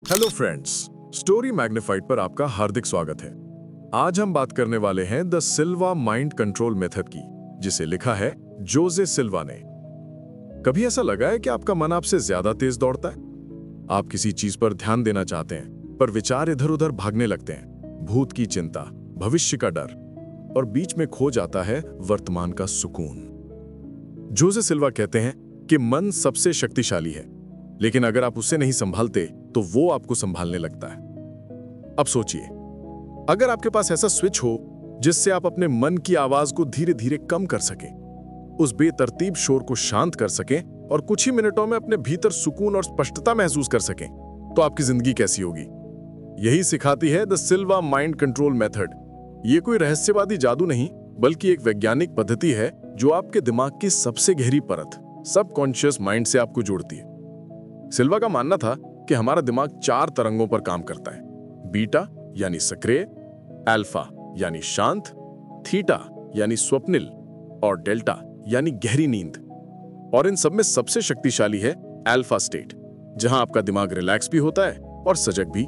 Hello friends, story magnified पर आपका हार्दिक स्वागत है। आज हम बात करने वाले हैं the Silva mind control method की, जिसे लिखा है जोसे सिल्वा ने। कभी ऐसा लगा है कि आपका मन आपसे ज्यादा तेज दौड़ता है? आप किसी चीज पर ध्यान देना चाहते हैं, पर विचार इधर उधर भागने लगते हैं। भूत की चिंता, भविष्य का डर, और बीच में खो जाता है वर्तमान का सुकून। जोसे सिल्वा कहते हैं कि मन सबसे शक्तिशाली है, लेकिन अगर आप उसे नहीं संभालते तो वो आपको संभालने लगता है। अब सोचिए, अगर आपके पास ऐसा स्विच हो जिससे आप अपने मन की आवाज को धीरे धीरे कम कर सकें, उस बेतरतीब शोर को शांत कर सकें और कुछ ही मिनटों में अपने भीतर सुकून और स्पष्टता महसूस कर सकें, तो आपकी जिंदगी कैसी होगी? यही सिखाती है the Silva mind control method. ये कोई रहस्यवादी जादू नहीं, बल्कि एक वैज्ञानिक पद्धति है जो आपके दिमाग की सबसे गहरी परत, सबकॉन्शियस माइंड से आपको जोड़ती है। सिल्वा का मानना था कि हमारा दिमाग 4 तरंगों पर काम करता है: बीटा यानी सक्रिय, अल्फा यानी शांत, थीटा यानी स्वप्निल, और डेल्टा यानी गहरी नींद। और इन सब में सबसे शक्तिशाली है अल्फा स्टेट, जहां आपका दिमाग रिलैक्स भी होता है और सजग भी।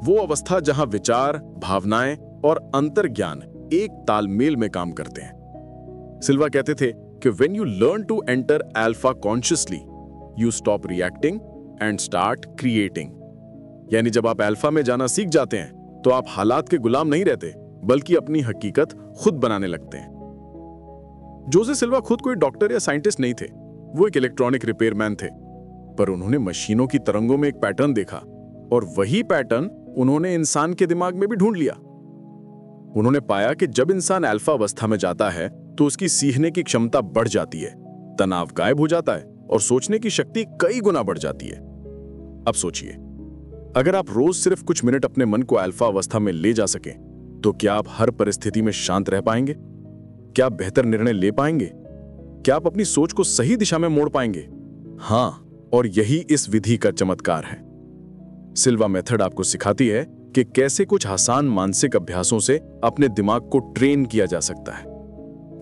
वो अवस्था जहां विचार, भावनाएं और अंतर्ज्ञान एक तालमेल में काम करते हैं। सिल्वा कहते थे कि when you learn to enter alpha consciously, you stop reacting and start creating। यानी जब आप अल्फा में जाना सीख जाते हैं तो आप हालात के गुलाम नहीं रहते, बल्कि अपनी हकीकत खुद बनाने लगते हैं। जोसे सिल्वा खुद कोई डॉक्टर या साइंटिस्ट नहीं थे, वो एक इलेक्ट्रॉनिक रिपेयरमैन थे। पर उन्होंने मशीनों की तरंगों में एक पैटर्न देखा, और वही पैटर्न उन्होंने इंसान के दिमाग में भी ढूंढ लिया। उन्होंने पाया कि जब इंसान अल्फा अवस्था में जाता है तो उसकी सीखने की क्षमता बढ़ जाती है, तनाव गायब हो जाता है और सोचने की शक्ति कई गुना बढ़ जाती है। अब सोचिए, अगर आप रोज सिर्फ कुछ मिनट अपने मन को अल्फा अवस्था में ले जा सकें, तो क्या आप हर परिस्थिति में शांत रह पाएंगे? क्या आप बेहतर निर्णय ले पाएंगे? क्या आप अपनी सोच को सही दिशा में मोड़ पाएंगे? हाँ, और यही इस विधि का चमत्कार है। सिल्वा मेथड आपको सिखाती है कि कैसे कुछ आसान मानसिक अभ्यासों से अपने दिमाग को ट्रेन किया जा सकता है,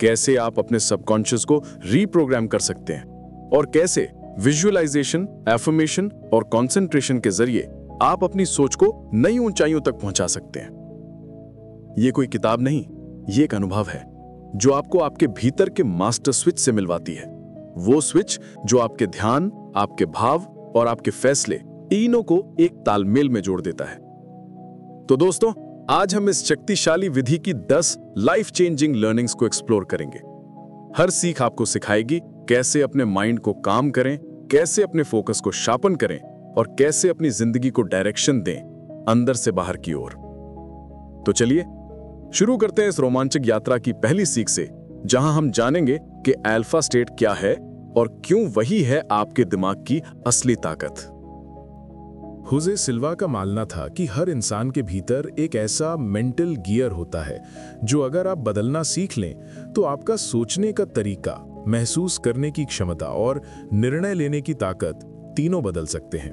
कैसे आप अपने सबकॉन्शियस को रीप्रोग्राम कर सकते हैं, और कैसे विजुअलाइजेशन, एफर्मेशन और कंसंट्रेशन के जरिए आप अपनी सोच को नई ऊंचाइयों तक पहुंचा सकते हैं। ये कोई किताब नहीं, ये एक अनुभव है जो आपको आपके भीतर के मास्टर स्विच से मिलवाती है। वो स्विच जो आपके ध्यान, आपके भाव और आपके फैसले तीनों को एक तालमेल में जोड़ देता है। तो दोस्तों, आज हम इस शक्तिशाली विधि की 10 लाइफ चेंजिंग लर्निंग्स को एक्सप्लोर करेंगे। हर सीख आपको सिखाएगी कैसे अपने माइंड को काम करें, कैसे अपने फोकस को शार्पन करें, और कैसे अपनी जिंदगी को डायरेक्शन दें, अंदर से बाहर की ओर। तो चलिए शुरू करते हैं इस रोमांचक यात्रा की पहली सीख से, जहां हम जानेंगे कि अल्फा स्टेट क्या है और क्यों वही है आपके दिमाग की असली ताकत। जोसे सिल्वा का मानना था कि हर इंसान के भीतर एक ऐसा मेंटल गियर होता है जो अगर आप बदलना सीख लें तो आपका सोचने का तरीका, महसूस करने की क्षमता और निर्णय लेने की ताकत तीनों बदल सकते हैं।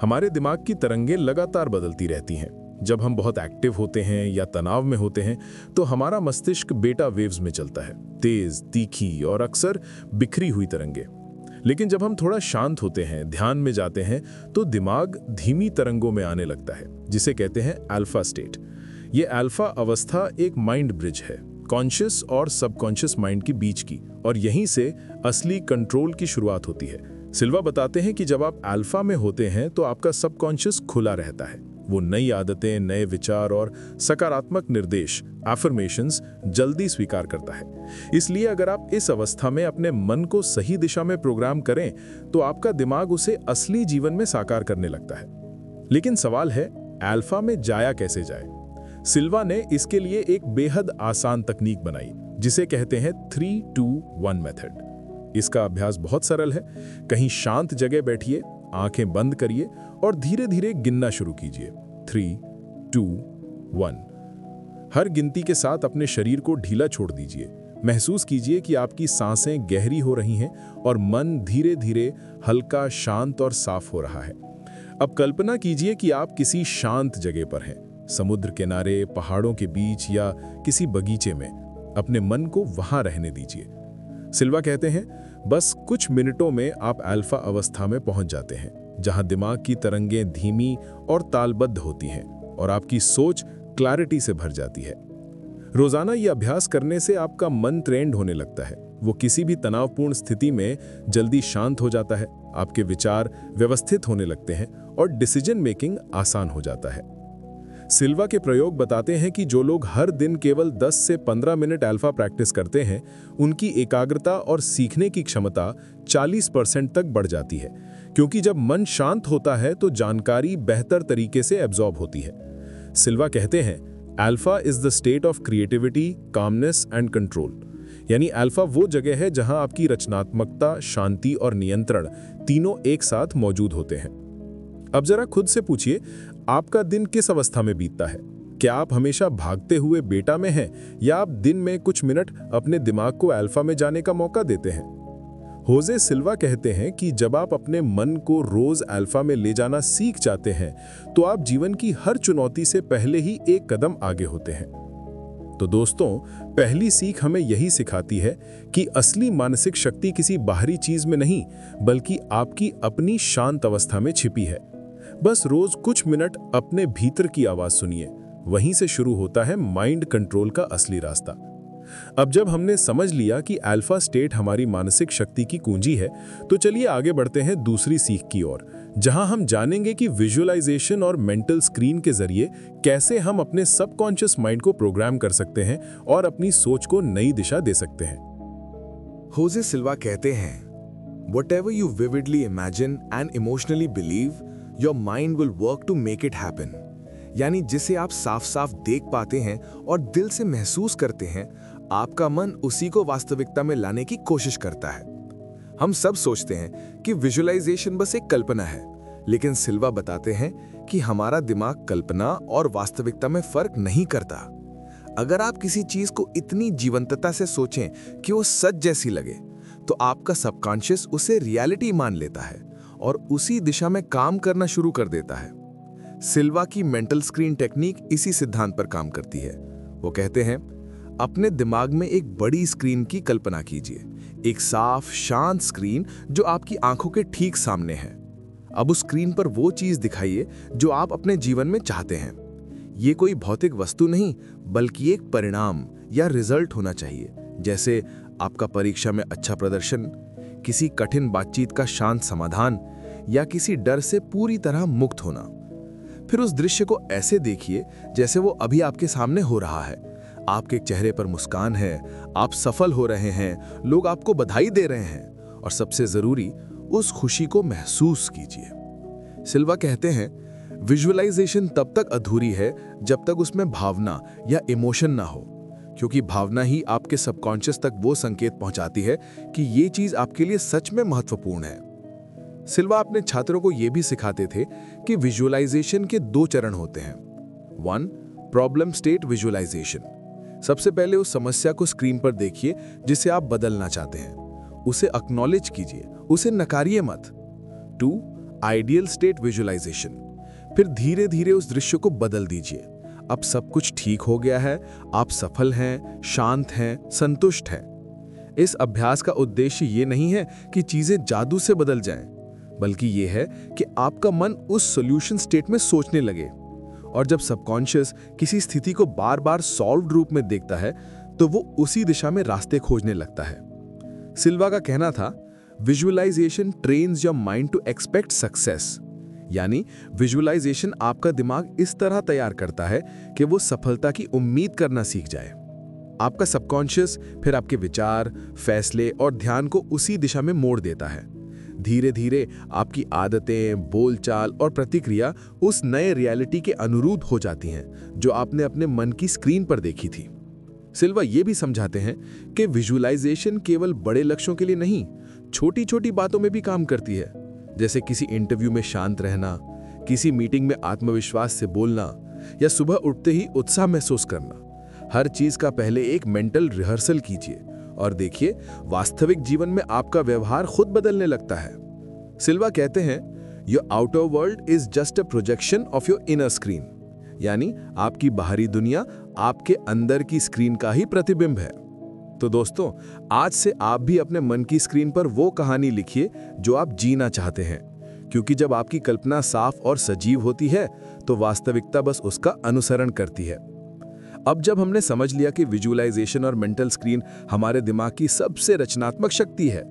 हमारे दिमाग की तरंगें लगातार बदलती रहती हैं। जब हम बहुत एक्टिव होते हैं या तनाव में होते हैं तो हमारा मस्तिष्क बीटा वेव्स में चलता है, तेज, तीखी और अक्सर बिखरी हुई तरंगें। लेकिन जब हम थोड़ा शांत होते हैं, ध्यान में जाते हैं, तो दिमाग धीमी तरंगों में आने लगता है, जिसे कहते हैं अल्फा स्टेट। ये अल्फा अवस्था एक माइंड ब्रिज है, कॉन्शियस और सबकॉन्शियस माइंड के बीच की, और यहीं से असली कंट्रोल की शुरुआत होती है। सिल्वा बताते हैं कि जब आप अल्फा में होते हैं तो आपका सबकॉन्शियस खुला रहता है। वो नई आदतें, नए विचार और सकारात्मक निर्देश, अफर्मेशंस जल्दी स्वीकार करता है। इसलिए अगर आप इस अवस्था में अपने मन को सही दिशा में प्रोग्राम करें तो आपका दिमाग उसे असली जीवन में साकार करने लगता है। लेकिन सवाल है, अल्फा में जाया कैसे जाए? सिल्वा ने इसके लिए एक बेहद आसान तकनीक बनाई, जिसे कहते हैं 3-2-1 मेथड। इसका अभ्यास बहुत सरल है। कहीं शांत जगह बैठिए, आंखें बंद करिए और धीरे धीरे गिनना शुरू कीजिए। 3, 2, 1। हर गिनती के साथ अपने शरीर को ढीला छोड़ दीजिए। महसूस कीजिए कि आपकी सांसें गहरी हो रही हैं और मन धीरे धीरे हल्का, शांत और साफ हो रहा है। अब कल्पना कीजिए कि आप किसी शांत जगह पर हैं, समुद्र किनारे, पहाड़ों के बीच या किसी बगीचे में। अपने मन को वहां रहने दीजिए। सिल्वा कहते हैं, बस कुछ मिनटों में आप अल्फा अवस्था में पहुंच जाते हैं, जहां दिमाग की तरंगें धीमी और तालबद्ध होती हैं और आपकी सोच क्लैरिटी से भर जाती है। रोजाना ये अभ्यास करने से आपका मन ट्रेंड होने लगता है। वो किसी भी तनावपूर्ण स्थिति में जल्दी शांत हो जाता है, आपके विचार व्यवस्थित होने लगते हैं और डिसीजन मेकिंग आसान हो जाता है। सिल्वा के प्रयोग बताते हैं कि जो लोग हर दिन केवल 10 से 15 मिनट अल्फा प्रैक्टिस करते हैं, उनकी एकाग्रता और सीखने की क्षमता 40% तक बढ़ जाती है, क्योंकि जब मन शांत होता है तो जानकारी बेहतर तरीके से एब्जॉर्ब होती है। सिल्वा कहते हैं, alpha is the state of creativity, calmness and control. यानी अल्फा वो जगह है जहां आपकी रचनात्मकता, शांति और नियंत्रण तीनों एक साथ मौजूद होते हैं। अब जरा खुद से पूछिए, आपका दिन किस अवस्था में बीतता है? क्या आप हमेशा भागते हुए बेटा में हैं या आप दिन में कुछ मिनट अपने दिमाग को अल्फा में जाने का मौका देते हैं? होजे सिल्वा कहते हैं कि जब आप अपने मन को रोज अल्फा में ले जाना सीख जाते हैं तो आप जीवन की हर चुनौती से पहले ही एक कदम आगे होते हैं। तो दोस्तों, पहली सीख हमें यही सिखाती है कि असली मानसिक शक्ति किसी बाहरी चीज में नहीं, बल्कि आपकी अपनी शांत अवस्था में छिपी है। बस रोज कुछ मिनट अपने भीतर की आवाज सुनिए, वहीं से शुरू होता है माइंड कंट्रोल का असली रास्ता। अब जब हमने समझ लिया कि अल्फा स्टेट हमारी मानसिक शक्ति की कुंजी है, तो चलिए आगे बढ़ते हैं दूसरी सीख की ओर, जहां हम जानेंगे कि विजुअलाइजेशन और मेंटल स्क्रीन के जरिए कैसे हम अपने सबकॉन्शियस माइंड को प्रोग्राम कर सकते हैं और अपनी सोच को नई दिशा दे सकते हैं। होजे सिल्वा कहते हैं, Whatever you vividly imagine and emotionally believe, your mind will work to make it happen. यानी जिसे आप साफ साफ देख पाते हैं और दिल से महसूस करते हैं, आपका मन उसी को वास्तविकता में लाने की कोशिश करता है। हम सब सोचते हैं कि विजुअलाइजेशन बस एक कल्पना है, लेकिन सिल्वा बताते हैं कि हमारा दिमाग कल्पना और वास्तविकता में फर्क नहीं करता। अगर आप किसी चीज को इतनी जीवंतता से सोचें कि वो सच जैसी लगे, तो आपका सबकॉन्शियस उसे रियलिटी मान लेता है और उसी दिशा में काम करना शुरू कर देता है। सिल्वा की मेंटल स्क्रीन टेक्निक इसी सिद्धांत पर काम करती है। वो कहते हैं, अपने दिमाग में एक बड़ी स्क्रीन की कल्पना कीजिए, एक साफ शांत स्क्रीन जो आपकी आंखों के ठीक सामने है। अब उस स्क्रीन पर वो चीज दिखाइए जो आप अपने जीवन में चाहते हैं। ये कोई भौतिक वस्तु नहीं, बल्कि एक परिणाम या रिजल्ट होना चाहिए, जैसे आपका परीक्षा में अच्छा प्रदर्शन, किसी कठिन बातचीत का शांत समाधान या किसी डर से पूरी तरह मुक्त होना। फिर उस दृश्य को ऐसे देखिए जैसे वो अभी आपके सामने हो रहा है। आपके चेहरे पर मुस्कान है, आप सफल हो रहे हैं, लोग आपको बधाई दे रहे हैं, और सबसे जरूरी, उस खुशी को महसूस कीजिए। सिल्वा कहते हैं, विजुअलाइजेशन तब तक अधूरी है जब तक उसमें भावना या इमोशन ना हो, क्योंकि भावना ही आपके सबकॉन्शियस तक वो संकेत पहुंचाती है कि ये चीज आपके लिए सच में महत्वपूर्ण है। सिल्वा अपने छात्रों को यह भी सिखाते थे कि विजुअलाइजेशन के 2 चरण होते हैं। 1. Problem state visualization. सबसे पहले उस समस्या को स्क्रीन पर देखिए जिसे आप बदलना चाहते हैं, उसे एक्नॉलेज कीजिए, उसे नकारिए मत। 2. Ideal state visualization. फिर धीरे धीरे उस दृश्य को बदल दीजिए। अब सब कुछ ठीक हो गया है, आप सफल हैं, शांत हैं, संतुष्ट हैं। इस अभ्यास का उद्देश्य ये नहीं है कि चीजें जादू से बदल जाएं, बल्कि ये है कि आपका मन उस सॉल्यूशन स्टेट में सोचने लगे। और जब सबकॉन्शियस किसी स्थिति को बार बार सॉल्व्ड रूप में देखता है, तो वो उसी दिशा में रास्ते खोजने लगता है। सिल्वा का कहना था, visualization trains your mind to expect success. यानी विजुअलाइजेशन आपका दिमाग इस तरह तैयार करता है कि वो सफलता की उम्मीद करना सीख जाए। आपका सबकॉन्शियस फिर आपके विचार, फैसले और ध्यान को उसी दिशा में मोड़ देता है। धीरे धीरे आपकी आदतें, बोलचाल और प्रतिक्रिया उस नए रियलिटी के अनुरूप हो जाती हैं जो आपने अपने मन की स्क्रीन पर देखी थी। सिल्वा ये भी समझाते हैं कि विजुअलाइजेशन केवल बड़े लक्ष्यों के लिए नहीं, छोटी छोटी बातों में भी काम करती है, जैसे किसी इंटरव्यू में शांत रहना, किसी मीटिंग में आत्मविश्वास से बोलना या सुबह उठते ही उत्साह महसूस करना। हर चीज का पहले एक मेंटल रिहर्सल कीजिए और देखिए वास्तविक जीवन में आपका व्यवहार खुद बदलने लगता है। सिल्वा कहते हैं, your outer world is just a projection of your inner screen. यानी आपकी बाहरी दुनिया आपके अंदर की स्क्रीन का ही प्रतिबिंब है। तो दोस्तों, आज से आप भी अपने मन की स्क्रीन पर वो कहानी लिखिए जो आप जीना चाहते हैं, क्योंकि जब आपकी कल्पना साफ और सजीव होती है तो वास्तविकता बस उसका अनुसरण करती है। अब जब हमने समझ लिया कि विजुअलाइजेशन और मेंटल स्क्रीन हमारे दिमाग की सबसे रचनात्मक शक्ति है,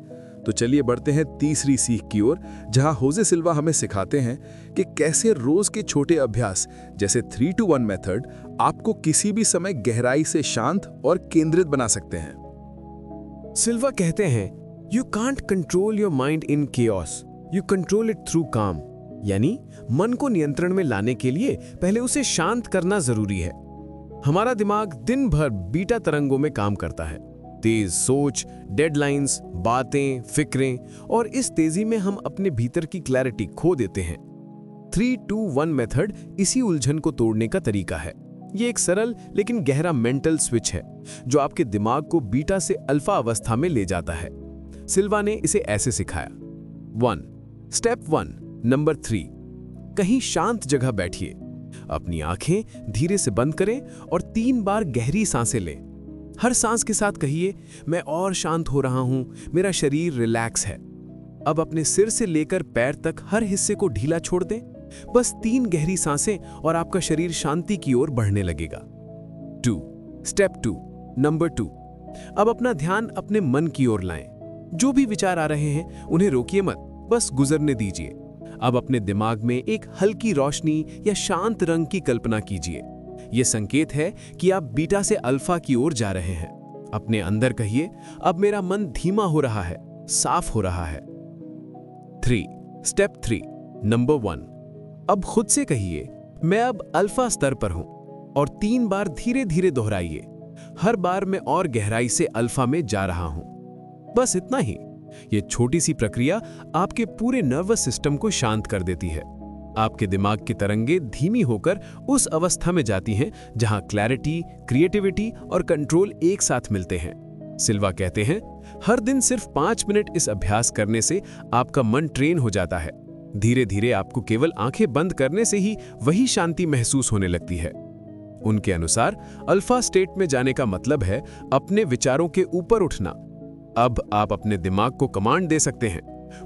तो चलिए बढ़ते हैं तीसरी सीख की ओर, जहां होजे सिल्वा हमें सिखाते हैं कि कैसे रोज के छोटे अभ्यास जैसे 3-to-1 मेथड आपको किसी भी समय गहराई से शांत और केंद्रित बना सकते हैं। सिल्वा कहते हैं, you can't control your mind in chaos, you control it through काम। यानी मन को नियंत्रण में लाने के लिए पहले उसे शांत करना जरूरी है। हमारा दिमाग दिन भर बीटा तरंगों में काम करता है। तेज सोच, डेडलाइंस, बातें, फिक्रें, और इस तेजी में हम अपने भीतर की क्लैरिटी खो देते हैं। 3-to-1 मेथड इसी उलझन को तोड़ने का तरीका है। ये एक सरल लेकिन गहरा मेंटल स्विच है जो आपके दिमाग को बीटा से अल्फा अवस्था में ले जाता है। सिल्वा ने इसे ऐसे सिखाया। 1. स्टेप 1 नंबर 3, कहीं शांत जगह बैठिए। अपनी आंखें धीरे से बंद करें और 3 बार गहरी सांसें लें। हर सांस के साथ कहिए, मैं और शांत हो रहा हूं, मेरा शरीर रिलैक्स है। अब अपने सिर से लेकर पैर तक हर हिस्से को ढीला छोड़ दें। बस 3 गहरी सांसें और आपका शरीर शांति की ओर बढ़ने लगेगा। 2. स्टेप 2 नंबर 2, अब अपना ध्यान अपने मन की ओर लाएं। जो भी विचार आ रहे हैं उन्हें रोकिए मत, बस गुजरने दीजिए। अब अपने दिमाग में एक हल्की रोशनी या शांत रंग की कल्पना कीजिए। यह संकेत है कि आप बीटा से अल्फा की ओर जा रहे हैं। अपने अंदर कहिए, अब मेरा मन धीमा हो रहा है, साफ हो रहा है। 3. स्टेप 3 नंबर 1, अब खुद से कहिए, मैं अब अल्फा स्तर पर हूं, और 3 बार धीरे धीरे दोहराइए। हर बार मैं और गहराई से अल्फा में जा रहा हूं। बस इतना ही। यह छोटी सी प्रक्रिया आपके पूरे नर्वस सिस्टम को शांत कर देती है। आपके दिमाग की तरंगे धीमी होकर उस अवस्था में जाती हैं जहां क्लैरिटी, क्रिएटिविटी और कंट्रोल एक साथ मिलते हैं। सिल्वा कहते हैं, हर दिन सिर्फ 5 मिनट इस अभ्यास करने से आपका मन ट्रेन हो जाता है। धीरे धीरे आपको केवल आंखें बंद करने से ही वही शांति महसूस होने लगती है। उनके अनुसार अल्फा स्टेट में जाने का मतलब है अपने विचारों के ऊपर उठना। अब आप अपने दिमाग को कमांड दे सकते हैं,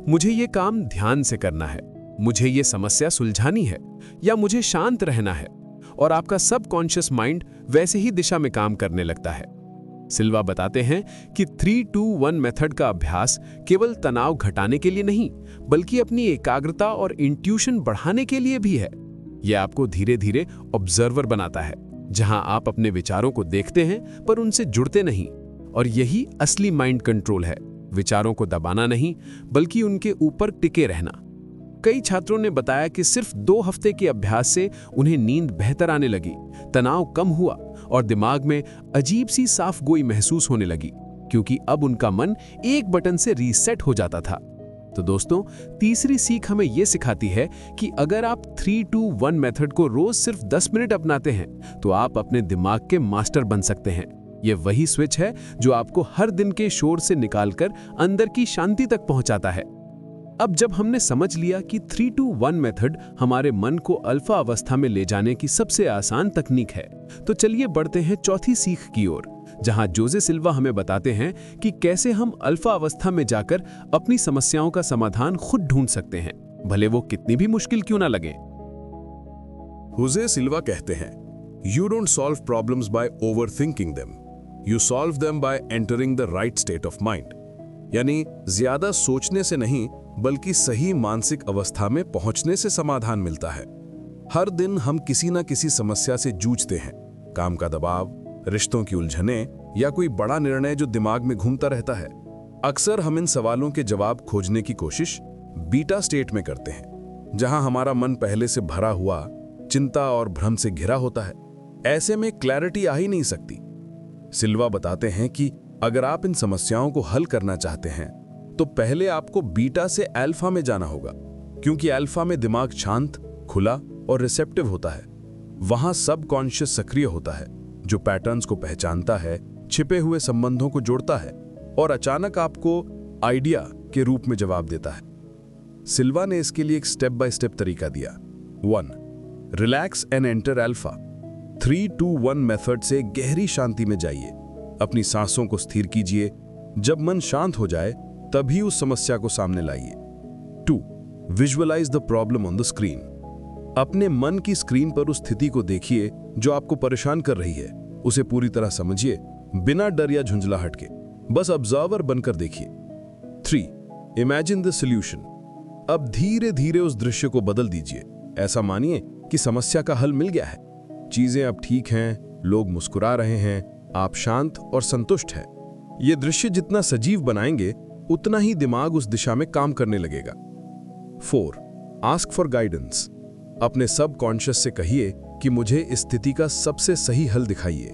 मुझे ये काम ध्यान से करना है, मुझे ये समस्या सुलझानी है, या मुझे शांत रहना है, और आपका सबकॉन्शियस माइंड वैसे ही दिशा में काम करने लगता है। सिल्वा बताते हैं कि 3-to-1 मेथड का अभ्यास केवल तनाव घटाने के लिए नहीं, बल्कि अपनी एकाग्रता और इंट्यूशन बढ़ाने के लिए भी है। यह आपको धीरे धीरे ऑब्जर्वर बनाता है, जहां आप अपने विचारों को देखते हैं पर उनसे जुड़ते नहीं। और यही असली माइंड कंट्रोल है, विचारों को दबाना नहीं, बल्कि उनके ऊपर टिके रहना। कई छात्रों ने बताया कि सिर्फ 2 हफ्ते के अभ्यास से उन्हें नींद बेहतर आने लगी, तनाव कम हुआ और दिमाग में अजीब सी साफ गोई महसूस होने लगी, क्योंकि अब उनका मन एक बटन से रीसेट हो जाता था। तो दोस्तों, तीसरी सीख हमें यह सिखाती है कि अगर आप 3-to-1 मेथड को रोज सिर्फ 10 मिनट अपनाते हैं तो आप अपने दिमाग के मास्टर बन सकते हैं। यह वही स्विच है जो आपको हर दिन के शोर से निकालकर अंदर की शांति तक पहुंचाता है। अब जब हमने समझ लिया कि 3-to-1 मेथड हमारे मन को अल्फा अवस्था में ले जाने की सबसे आसान तकनीक है, तो चलिए बढ़ते हैं चौथी सीख की ओर, जहां जोजे सिल्वा हमें बताते हैं कि कैसे हम अल्फा अवस्था में जाकर अपनी समस्याओं का समाधान खुद ढूंढ सकते हैं, भले वो कितनी भी मुश्किल क्यों ना लगे। होजे सिल्वा कहते हैं, you don't solve problems bye overthinking them, you solve them by entering the right state of mind. यानी ज्यादा सोचने से नहीं, बल्कि सही मानसिक अवस्था में पहुंचने से समाधान मिलता है। हर दिन हम किसी न किसी समस्या से जूझते हैं, काम का दबाव, रिश्तों की उलझनें, या कोई बड़ा निर्णय जो दिमाग में घूमता रहता है। अक्सर हम इन सवालों के जवाब खोजने की कोशिश बीटा स्टेट में करते हैं, जहां हमारा मन पहले से भरा हुआ चिंता और भ्रम से घिरा होता है। ऐसे में क्लैरिटी आ ही नहीं सकती। सिल्वा बताते हैं कि अगर आप इन समस्याओं को हल करना चाहते हैं तो पहले आपको बीटा से अल्फा में जाना होगा, क्योंकि अल्फा में दिमाग शांत, खुला और रिसेप्टिव होता है। वहां सबकॉन्शियस सक्रिय होता है, जो पैटर्न्स को पहचानता है, छिपे हुए संबंधों को जोड़ता है और अचानक आपको आइडिया के रूप में जवाब देता है। सिल्वा ने इसके लिए एक स्टेप बाय स्टेप तरीका दिया। 1. Relax and enter alpha. 3-to-1 method से गहरी शांति में जाइए। अपनी सांसों को स्थिर कीजिए। जब मन शांत हो जाए तभी उस समस्या को सामने लाइए। 2. Visualize the problem on the screen. अपने मन की स्क्रीन पर उस स्थिति को देखिए जो आपको परेशान कर रही है। उसे पूरी तरह समझिए, बिना डर या झुंझलाहट के। बस ऑब्जर्वर बनकर देखिए। 3. Imagine the solution. अब धीरे धीरे उस दृश्य को बदल दीजिए। ऐसा मानिए कि समस्या का हल मिल गया है। चीजें अब ठीक हैं, लोग मुस्कुरा रहे हैं, आप शांत और संतुष्ट हैं। यह दृश्य जितना सजीव बनाएंगे उतना ही दिमाग उस दिशा में काम करने लगेगा। 4. Ask for guidance. अपने सबकॉन्शियस से कहिए कि मुझे इस स्थिति का सबसे सही हल दिखाइए,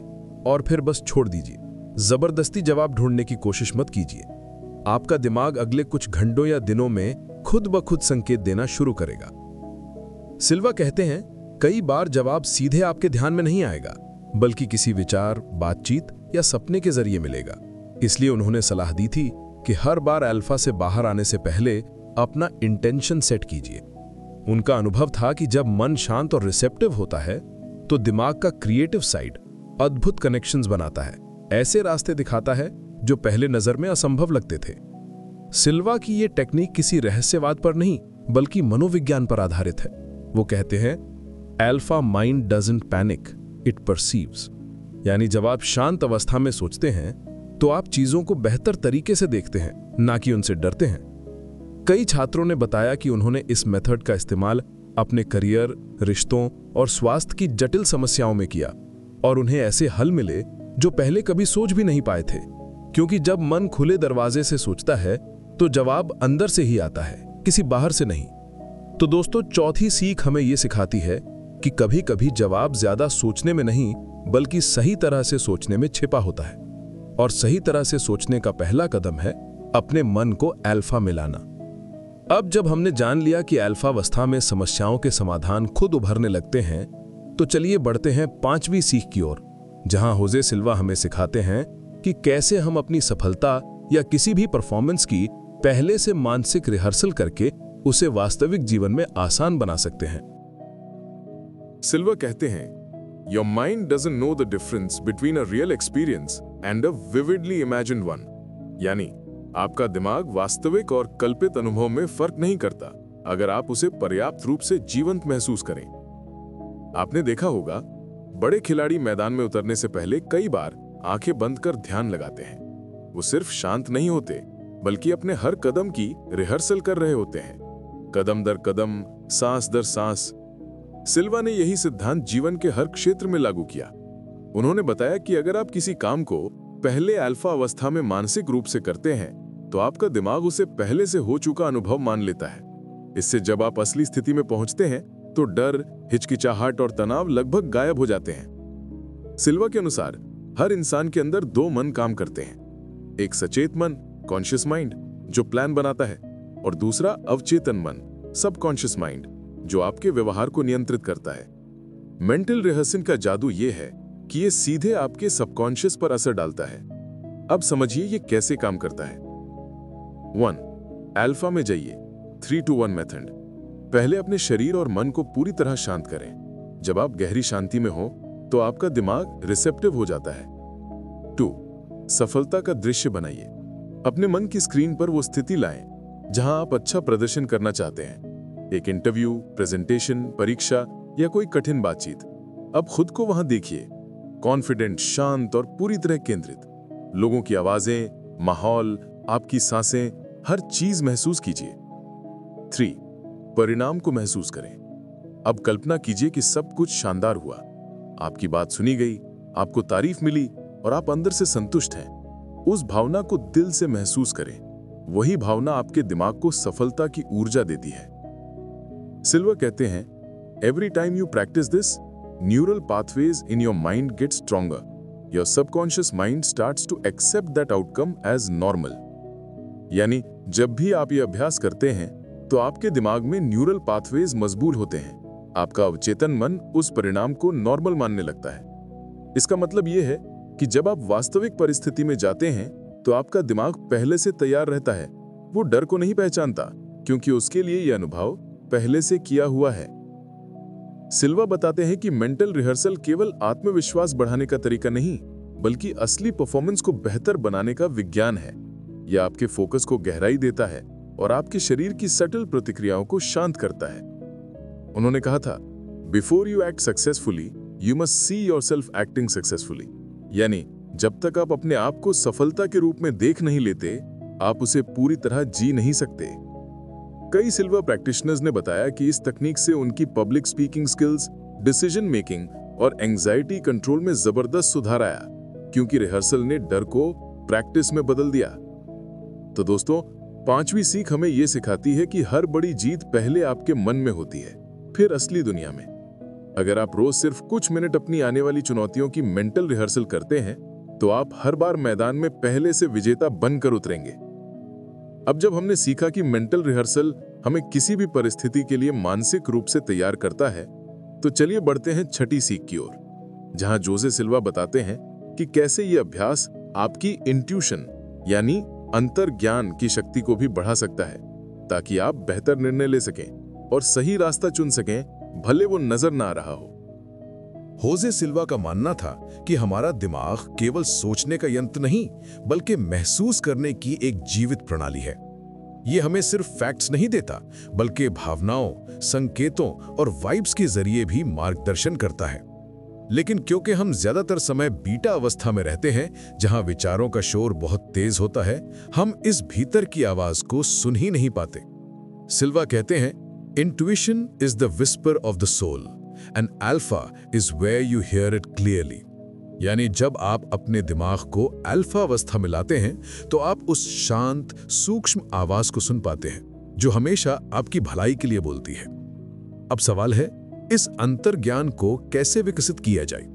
और फिर बस छोड़ दीजिए। जबरदस्ती जवाब ढूंढने की कोशिश मत कीजिए। आपका दिमाग अगले कुछ घंटों या दिनों में खुद ब खुद संकेत देना शुरू करेगा। सिल्वा कहते हैं, कई बार जवाब सीधे आपके ध्यान में नहीं आएगा, बल्कि किसी विचार, बातचीत या सपने के जरिए मिलेगा। इसलिए उन्होंने सलाह दी थी कि हर बार अल्फा से बाहर आने से पहले अपना इंटेंशन सेट कीजिए। उनका अनुभव था कि जब मन शांत और रिसेप्टिव होता है तो दिमाग का क्रिएटिव साइड अद्भुत कनेक्शंस बनाता है, ऐसे रास्ते दिखाता है जो पहले नजर में असंभव लगते थे। सिल्वा की ये टेक्निक किसी रहस्यवाद पर नहीं बल्कि मनोविज्ञान पर आधारित है। वो कहते हैं, alpha mind doesn't panic, it perceives. यानी जब आप शांत अवस्था में सोचते हैं तो आप चीजों को बेहतर तरीके से देखते हैं, ना कि उनसे डरते हैं। कई छात्रों ने बताया कि उन्होंने इस मेथड का इस्तेमाल अपने करियर, रिश्तों और स्वास्थ्य की जटिल समस्याओं में किया, और उन्हें ऐसे हल मिले जो पहले कभी सोच भी नहीं पाए थे। क्योंकि जब मन खुले दरवाजे से सोचता है तो जवाब अंदर से ही आता है, किसी बाहर से नहीं। तो दोस्तों, चौथी सीख हमें यह सिखाती है कि कभी कभी जवाब ज्यादा सोचने में नहीं बल्कि सही तरह से सोचने में छिपा होता है। और सही तरह से सोचने का पहला कदम है अपने मन को अल्फा में लाना। अब जब हमने जान लिया कि अल्फा अवस्था में समस्याओं के समाधान खुद उभरने लगते हैं, तो चलिए बढ़ते हैं 5वीं सीख की ओर, जहां होजे सिल्वा हमें सिखाते हैं कि कैसे हम अपनी सफलता या किसी भी परफॉर्मेंस की पहले से मानसिक रिहर्सल करके उसे वास्तविक जीवन में आसान बना सकते हैं। सिल्वा कहते हैं, your mind doesn't know the difference between a real experience and a vividly imagined one. यानी आपका दिमाग वास्तविक और कल्पित अनुभव में फर्क नहीं करता अगर आप उसे पर्याप्त रूप से जीवंत महसूस करें। आपने देखा होगा, बड़े खिलाड़ी मैदान में उतरने से पहले कई बार आंखें बंद कर ध्यान लगाते हैं। वो सिर्फ शांत नहीं होते बल्कि अपने हर कदम की रिहर्सल कर रहे होते हैं, कदम दर कदम, सांस दर सांस। सिल्वा ने यही सिद्धांत जीवन के हर क्षेत्र में लागू किया। उन्होंने बताया कि अगर आप किसी काम को पहले अल्फा अवस्था में मानसिक रूप से करते हैं तो आपका दिमाग उसे पहले से हो चुका अनुभव मान लेता है। इससे जब आप असली स्थिति में पहुंचते हैं तो डर, हिचकिचाहट और तनाव लगभग गायब हो जाते हैं। सिल्वा के अनुसार हर इंसान के अंदर 2 मन काम करते हैं, एक सचेत मन, कॉन्शियस माइंड, जो प्लान बनाता है, और दूसरा अवचेतन मन, सबकॉन्शियस माइंड, जो आपके व्यवहार को नियंत्रित करता है। मेंटल रिहर्सल का जादू यह है कि यह सीधे आपके सबकॉन्शियस पर असर डालता है। अब समझिए यह कैसे काम करता है। 1. अल्फा में जाइए, 3 to 1 मेथड। पहले अपने शरीर और मन को पूरी तरह शांत करें। जब आप गहरी शांति में हो तो आपका दिमाग रिसेप्टिव हो जाता है। 2. सफलता का दृश्य बनाइए। अपने मन की स्क्रीन पर वो स्थिति लाएं जहां आप अच्छा प्रदर्शन करना चाहते हैं, एक इंटरव्यू, प्रेजेंटेशन, परीक्षा या कोई कठिन बातचीत। अब खुद को वहां देखिए, कॉन्फिडेंट, शांत और पूरी तरह केंद्रित। लोगों की आवाजें, माहौल, आपकी सांसें, हर चीज महसूस कीजिए। 3. परिणाम को महसूस करें। अब कल्पना कीजिए कि सब कुछ शानदार हुआ, आपकी बात सुनी गई, आपको तारीफ मिली और आप अंदर से संतुष्ट हैं। उस भावना को दिल से महसूस करें। वही भावना आपके दिमाग को सफलता की ऊर्जा देती है। सिल्वा कहते हैं, every time you practice this, neural pathways in your mind get stronger. Your subconscious mind starts to accept that outcome as normal. यानी जब भी आप ये अभ्यास करते हैं तो आपके दिमाग में न्यूरल पाथवेज मजबूत होते हैं। आपका अवचेतन मन उस परिणाम को नॉर्मल मानने लगता है। इसका मतलब यह है कि जब आप वास्तविक परिस्थिति में जाते हैं तो आपका दिमाग पहले से तैयार रहता है। वो डर को नहीं पहचानता क्योंकि उसके लिए यह अनुभव पहले से किया हुआ है। सिल्वा बताते हैं कि मेंटल रिहर्सल केवल आत्मविश्वास बढ़ाने का तरीका नहीं बल्कि असली परफॉर्मेंस को बेहतर बनाने का विज्ञान है। यह आपके फोकस को गहराई देता है, और आपके शरीर की सटल प्रतिक्रियाओं को शांत करता है। उन्होंने कहा था, before you act successfully you must see yourself acting successfully. यानी जब तक आप अपने आप को सफलता के रूप में देख नहीं लेते, आप उसे पूरी तरह जी नहीं सकते। कई सिल्वा प्रैक्टिशनर्स ने बताया कि इस तकनीक से उनकी public speaking skills, decision making और एंजाइटी कंट्रोल में जबरदस्त सुधार आया, क्योंकि रिहर्सल ने डर को प्रैक्टिस में बदल दिया। तो दोस्तों, पांचवी सीख हमें यह सिखाती है कि हर बड़ी जीत पहले आपके मन में होती है, फिर असली दुनिया में। अगर आप रोज सिर्फ कुछ मिनट अपनी आने वाली चुनौतियों की मेंटल रिहर्सल करते हैं, तो आप हर बार मैदान में पहले से विजेता बनकर उतरेंगे। अब जब हमने सीखा कि मेंटल रिहर्सल हमें किसी भी परिस्थिति के लिए मानसिक रूप से तैयार करता है, तो चलिए बढ़ते हैं छठी सीख की ओर, जहां जोसे सिल्वा बताते हैं कि कैसे ये अभ्यास आपकी इंट्यूशन यानी अंतर्ज्ञान की शक्ति को भी बढ़ा सकता है, ताकि आप बेहतर निर्णय ले सकें और सही रास्ता चुन सकें, भले वो नजर ना आ रहा हो। होजे सिल्वा का मानना था कि हमारा दिमाग केवल सोचने का यंत्र नहीं, बल्कि महसूस करने की एक जीवित प्रणाली है। ये हमें सिर्फ फैक्ट्स नहीं देता, बल्कि भावनाओं, संकेतों और वाइब्स के जरिए भी मार्गदर्शन करता है। लेकिन क्योंकि हम ज्यादातर समय बीटा अवस्था में रहते हैं, जहां विचारों का शोर बहुत तेज होता है, हम इस भीतर की आवाज को सुन ही नहीं पाते। सिल्वा कहते हैं, intuition is the whisper of the soul and alpha is where you hear it clearly. यानी जब आप अपने दिमाग को अल्फा अवस्था में लाते हैं, तो आप उस शांत, सूक्ष्म आवाज को सुन पाते हैं, जो हमेशा आपकी भलाई के लिए बोलती है। अब सवाल है, इस अंतर्ज्ञान को कैसे विकसित किया जाए?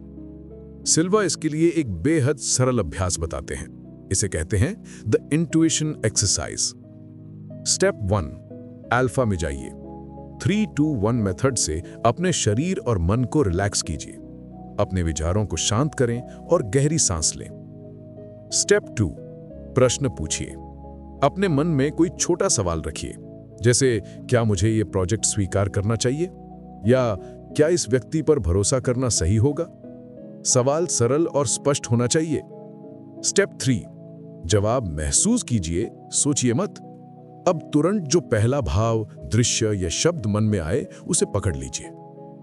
सिल्वा इसके लिए एक बेहद सरल अभ्यास बताते हैं। इसे कहते हैं the intuition exercise. Step 1, alpha में जाइए। 3-2-1 मेथड से अपने शरीर और मन को रिलैक्स कीजिए। अपने विचारों को शांत करें और गहरी सांस लें। स्टेप 2, प्रश्न पूछिए। अपने मन में कोई छोटा सवाल रखिए, जैसे क्या मुझे यह प्रोजेक्ट स्वीकार करना चाहिए, या क्या इस व्यक्ति पर भरोसा करना सही होगा। सवाल सरल और स्पष्ट होना चाहिए। स्टेप 3, जवाब महसूस कीजिए, सोचिए मत। अब तुरंत जो पहला भाव, दृश्य या शब्द मन में आए, उसे पकड़ लीजिए।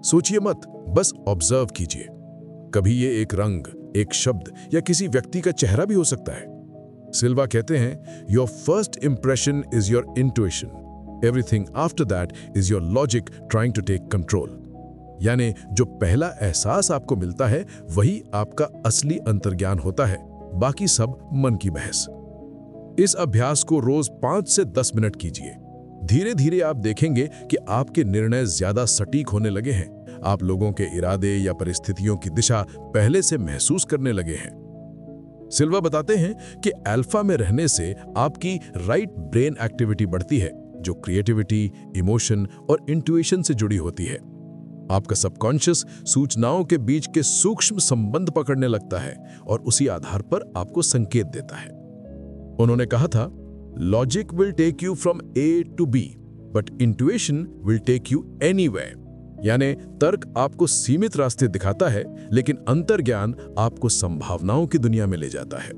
सोचिए मत, बस ऑब्जर्व कीजिए। कभी ये एक रंग, एक शब्द या किसी व्यक्ति का चेहरा भी हो सकता है। सिल्वा कहते हैं, your first impression is your intuition, everything after that is your logic trying to take control. यानी जो पहला एहसास आपको मिलता है, वही आपका असली अंतर्ज्ञान होता है, बाकी सब मन की बहस। इस अभ्यास को रोज 5 से 10 मिनट कीजिए। धीरे धीरे आप देखेंगे कि आपके निर्णय ज्यादा सटीक होने लगे हैं। आप लोगों के इरादे या परिस्थितियों की दिशा पहले से महसूस करने लगे हैं। सिल्वा बताते हैं कि अल्फा में रहने से आपकी राइट ब्रेन एक्टिविटी बढ़ती है, जो क्रिएटिविटी, इमोशन और इंट्यूशन से जुड़ी होती है। आपका सबकॉन्शियस सूचनाओं के बीच के सूक्ष्म संबंध पकड़ने लगता है और उसी आधार पर आपको संकेत देता है। उन्होंने कहा था, logic will take you from A to B, but intuition will take you anywhere. यानी तर्क आपको सीमित रास्ते दिखाता है, लेकिन अंतर्ज्ञान आपको संभावनाओं की दुनिया में ले जाता है।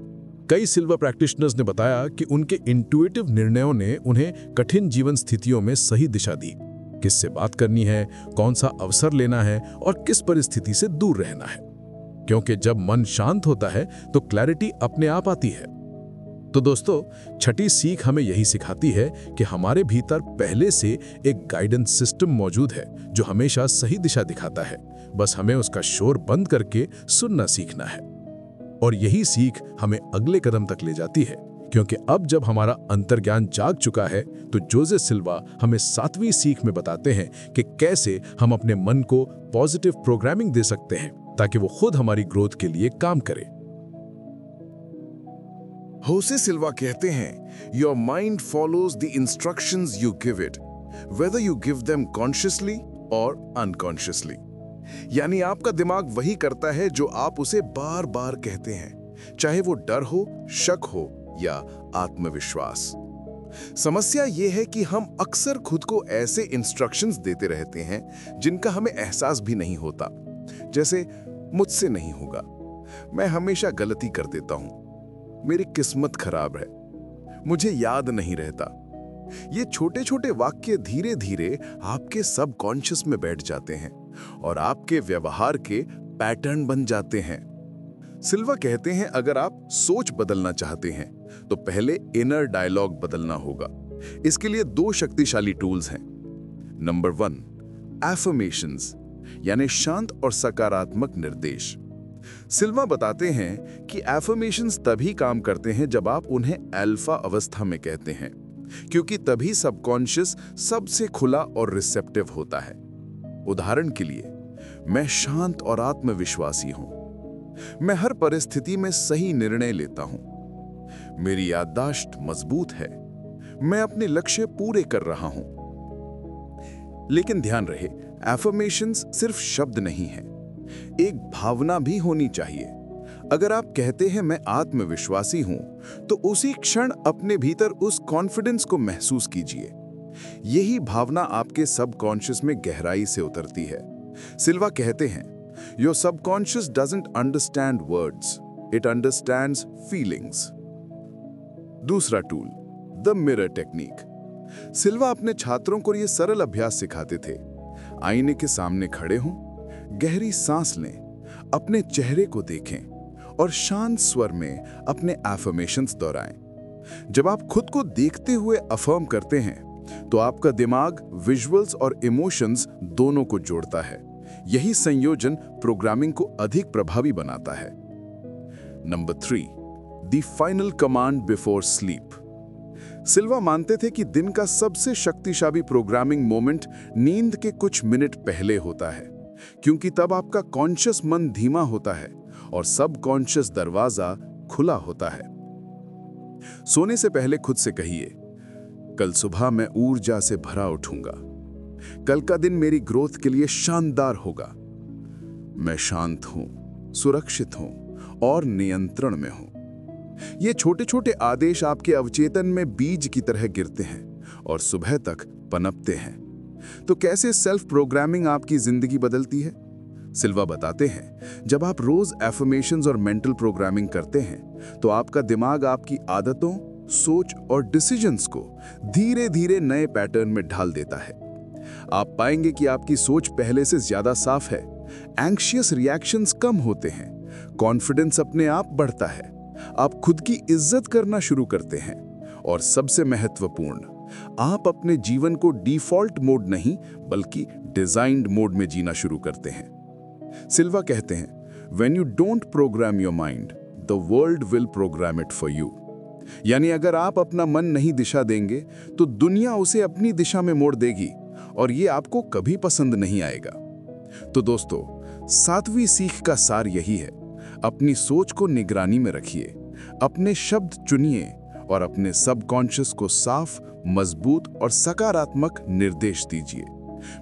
कई सिल्वा प्रैक्टिशनर्स ने बताया कि उनके इंट्यूटिव निर्णयों ने उन्हें कठिन जीवन स्थितियों में सही दिशा दी। किससे बात करनी है, कौन सा अवसर लेना है और किस परिस्थिति से दूर रहना है। क्योंकि जब मन शांत होता है तो क्लैरिटी अपने आप आती है। तो दोस्तों, छठी सीख हमें यही सिखाती है कि हमारे भीतर पहले से एक गाइडेंस सिस्टम मौजूद है, जो हमेशा सही दिशा दिखाता है। बस हमें उसका शोर बंद करके सुनना सीखना है। और यही सीख हमें अगले कदम तक ले जाती है, क्योंकि अब जब हमारा अंतर्ज्ञान जाग चुका है, तो जोसे सिल्वा हमें 7वीं सीख में बताते हैं कि कैसे हम अपने मन को पॉजिटिव प्रोग्रामिंग दे सकते हैं, ताकि वो खुद हमारी ग्रोथ के लिए काम करे। होसे सिल्वा कहते हैं, your mind follows the instructions you give it, whether you give them consciously और अनकॉन्शियसली। यानी आपका दिमाग वही करता है जो आप उसे बार बार कहते हैं, चाहे वो डर हो, शक हो या आत्मविश्वास। समस्या यह है कि हम अक्सर खुद को ऐसे इंस्ट्रक्शंस देते रहते हैं जिनका हमें एहसास भी नहीं होता। जैसे, मुझसे नहीं होगा, मैं हमेशा गलती कर देता हूं, मेरी किस्मत खराब है, मुझे याद नहीं रहता, ये छोटे छोटे वाक्य धीरे धीरे आपके सबकॉन्शियस में बैठ जाते हैं और आपके व्यवहार के पैटर्न बन जाते हैं। सिल्वा कहते हैं, अगर आप सोच बदलना चाहते हैं तो पहले इनर डायलॉग बदलना होगा। इसके लिए 2 शक्तिशाली टूल्स हैं। नंबर 1, एफर्मेशंस, यानी शांत और सकारात्मक निर्देश। सिल्वा बताते हैं कि एफर्मेशंस तभी काम करते हैं जब आप उन्हें अल्फा अवस्था में कहते हैं, क्योंकि तभी सबकॉन्शियस सबसे खुला और रिसेप्टिव होता है। उदाहरण के लिए, मैं शांत और आत्मविश्वासी हूं। मैं हर परिस्थिति में सही निर्णय लेता हूं। मेरी याददाश्त मजबूत है। मैं अपने लक्ष्य पूरे कर रहा हूं। लेकिन ध्यान रहे, एफर्मेशंस सिर्फ शब्द नहीं है, एक भावना भी होनी चाहिए। अगर आप कहते हैं मैं आत्मविश्वासी हूं, तो उसी क्षण अपने भीतर उस कॉन्फिडेंस को महसूस कीजिए। यही भावना आपके सबकॉन्शियस में गहराई से उतरती है। सिल्वा कहते हैं, your subconscious doesn't understand words, it understands feelings. दूसरा टूल, द मिरर टेक्निक। सिल्वा अपने छात्रों को यह सरल अभ्यास सिखाते थे। आईने के सामने खड़े हों, गहरी सांस लें, अपने चेहरे को देखें और शांत स्वर में अपने एफर्मेशंस दोहराएं। जब आप खुद को देखते हुए अफर्म करते हैं तो आपका दिमाग विजुअल्स और इमोशंस दोनों को जोड़ता है। यही संयोजन प्रोग्रामिंग को अधिक प्रभावी बनाता है। Number 3, the final command before sleep. Silva मानते थे कि दिन का सबसे शक्तिशाली प्रोग्रामिंग मोमेंट नींद के कुछ मिनट पहले होता है, क्योंकि तब आपका कॉन्शियस मन धीमा होता है और सबकॉन्शियस दरवाजा खुला होता है। सोने से पहले खुद से कहिए, कल सुबह मैं ऊर्जा से भरा उठूंगा। कल का दिन मेरी ग्रोथ के लिए शानदार होगा। मैं शांत हूं, सुरक्षित हूं और नियंत्रण में हूं। ये छोटे छोटे आदेश आपके अवचेतन में बीज की तरह गिरते हैं और सुबह तक पनपते हैं। तो कैसे सेल्फ प्रोग्रामिंग आपकी जिंदगी बदलती है? सिल्वा बताते हैं, जब आप रोज एफर्मेशंस और मेंटल प्रोग्रामिंग करते हैं तो आपका दिमाग आपकी आदतों, सोच और डिसीजंस को धीरे धीरे नए पैटर्न में ढाल देता है। आप पाएंगे कि आपकी सोच पहले से ज्यादा साफ है, एंग्शियस रिएक्शंस कम होते हैं, कॉन्फिडेंस अपने आप बढ़ता है, आप खुद की इज्जत करना शुरू करते हैं और सबसे महत्वपूर्ण, आप अपने जीवन को डिफॉल्ट मोड नहीं बल्कि डिजाइन्ड मोड में जीना शुरू करते हैं। सिल्वा कहते हैं, when you don't program your mind, the world will program it for you. यानी अगर आप अपना मन नहीं दिशा देंगे तो दुनिया उसे अपनी दिशा में मोड़ देगी और ये आपको कभी पसंद नहीं आएगा। तो दोस्तों, 7वीं सीख का सार यही है, अपनी सोच को निगरानी में रखिए, अपने शब्द चुनिए और अपने सबकॉन्शियस को साफ, मजबूत और सकारात्मक निर्देश दीजिए।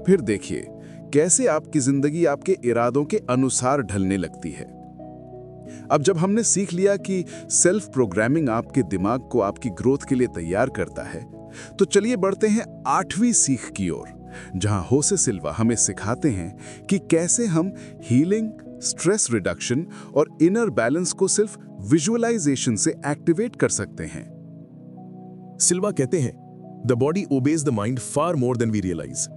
फिर देखिए कैसे आपकी जिंदगी आपके इरादों के अनुसार ढलने लगती है। अब जब हमने सीख लिया कि सेल्फ प्रोग्रामिंग आपके दिमाग को आपकी ग्रोथ के लिए तैयार करता है, तो चलिए बढ़ते हैं 8वीं सीख की ओर, जहां होसे सिल्वा हमें सिखाते हैं कि कैसे हम हीलिंग, स्ट्रेस रिडक्शन और इनर बैलेंस को सिर्फ विजुअलाइजेशन से एक्टिवेट कर सकते हैं। सिल्वा कहते हैं, the body obeys the mind far more than we realise.